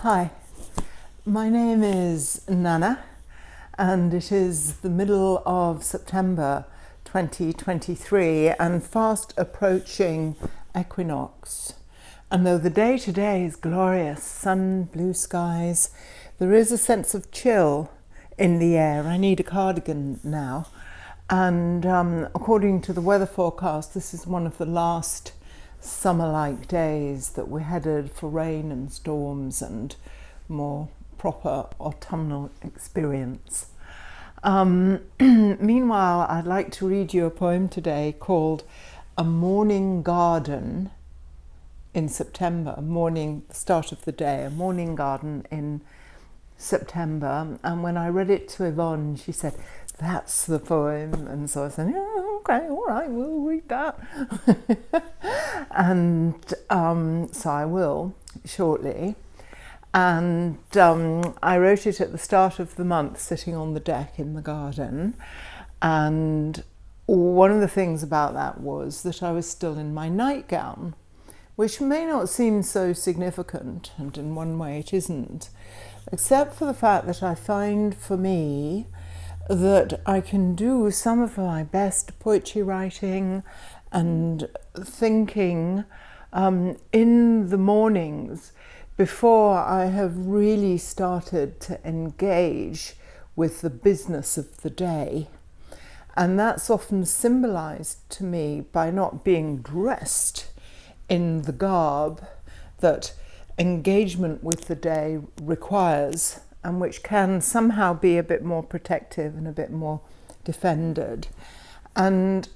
Hi, my name is Nanna and it is the middle of September 2023 and fast approaching equinox. And though the day today is glorious, sun, blue skies, there is a sense of chill in the air. I need a cardigan now. And according to the weather forecast, this is one of the last summer-like days that we're headed for rain and storms and more proper autumnal experience. Meanwhile, I'd like to read you a poem today called A Morning Garden in September, morning, start of the day, a morning garden in September. And when I read it to Yvonne, she said, "That's the poem." And so I said, "Yeah, okay, all right, we'll read that." And so I will shortly. And I wrote it at the start of the month, sitting on the deck in the garden. And one of the things about that was that I was still in my nightgown, which may not seem so significant, and in one way it isn't, except for the fact that I find for me that I can do some of my best poetry writing and thinking in the mornings before I have really started to engage with the business of the day. And that's often symbolized to me by not being dressed in the garb that engagement with the day requires, and which can somehow be a bit more protective and a bit more defended. And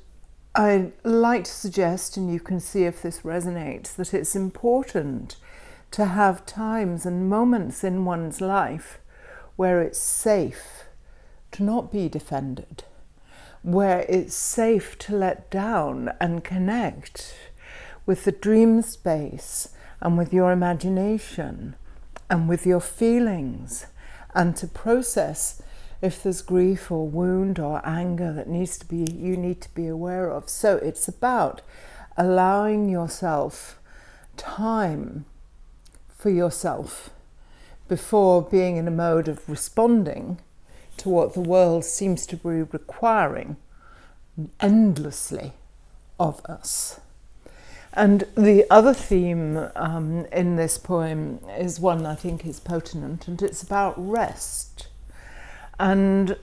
I'd like to suggest, and you can see if this resonates, that it's important to have times and moments in one's life where it's safe to not be defended, where it's safe to let down and connect with the dream space and with your imagination and with your feelings, and to process if there's grief or wound or anger that you need to be aware of. So it's about allowing yourself time for yourself before being in a mode of responding to what the world seems to be requiring endlessly of us. And the other theme in this poem is one I think is potent, and it's about rest. And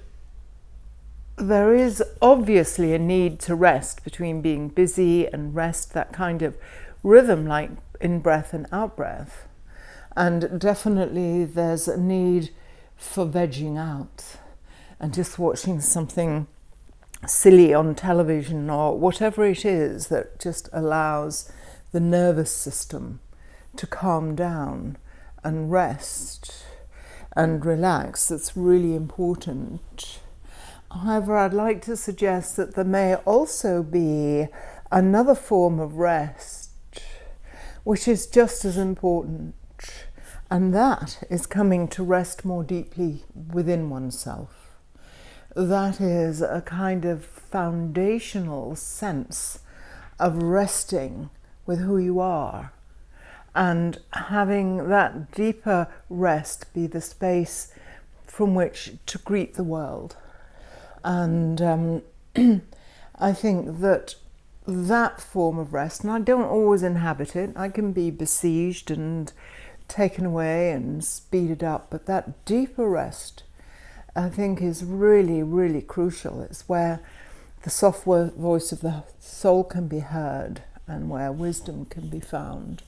there is obviously a need to rest between being busy and rest, that kind of rhythm like in-breath and out-breath. And definitely there's a need for vegging out and just watching something silly on television or whatever it is that just allows the nervous system to calm down and rest and relax. That's really important. However, I'd like to suggest that there may also be another form of rest which is just as important, and that is coming to rest more deeply within oneself. That is a kind of foundational sense of resting with who you are and having that deeper rest be the space from which to greet the world. And I think that that form of rest, and I don't always inhabit it, I can be besieged and taken away and speeded up, but that deeper rest I think is really, really crucial. It's where the soft voice of the soul can be heard and where wisdom can be found.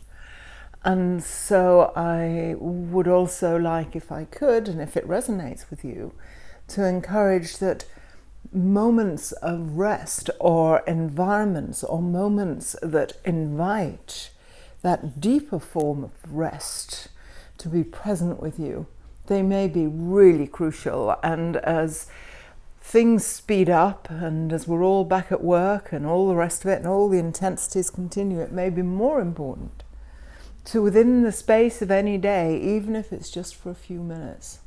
And so I would also like, if I could, and if it resonates with you, to encourage that moments of rest or environments or moments that invite that deeper form of rest to be present with you, they may be really crucial. And as things speed up and as we're all back at work and all the rest of it and all the intensities continue, it may be more important to, within the space of any day, even if it's just for a few minutes,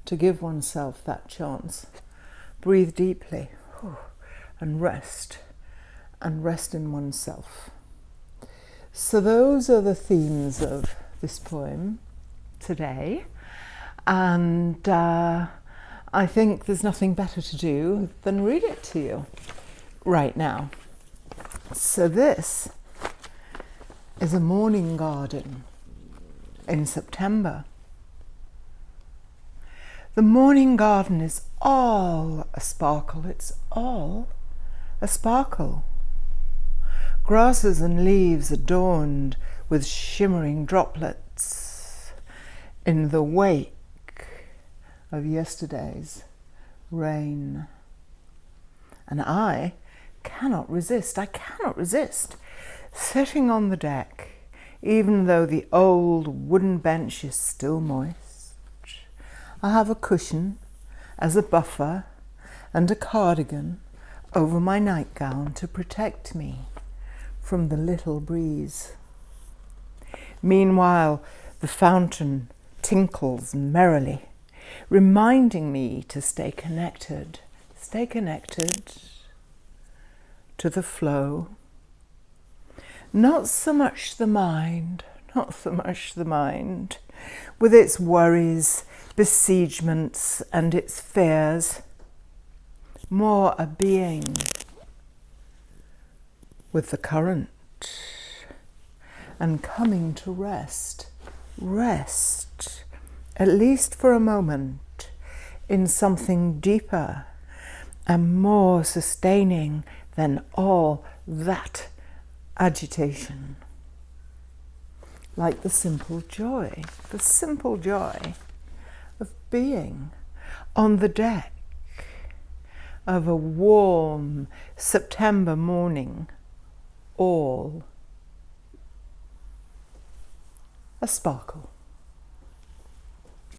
to give oneself that chance. Breathe deeply and rest in oneself. So those are the themes of this poem. today, and I think there's nothing better to do than read it to you right now. So this is a morning garden in September. The morning garden is all a sparkle, it's all a sparkle. Grasses and leaves adorned with shimmering droplets in the wake of yesterday's rain. And I cannot resist sitting on the deck, even though the old wooden bench is still moist. I have a cushion as a buffer and a cardigan over my nightgown to protect me from the little breeze. Meanwhile, the fountain tinkles merrily, reminding me to stay connected to the flow. Not so much the mind, with its worries, besiegements, and its fears. More a being with the current and coming to rest, at least for a moment, in something deeper and more sustaining than all that agitation. Like the simple joy of being on the deck of a warm September morning, all a sparkle.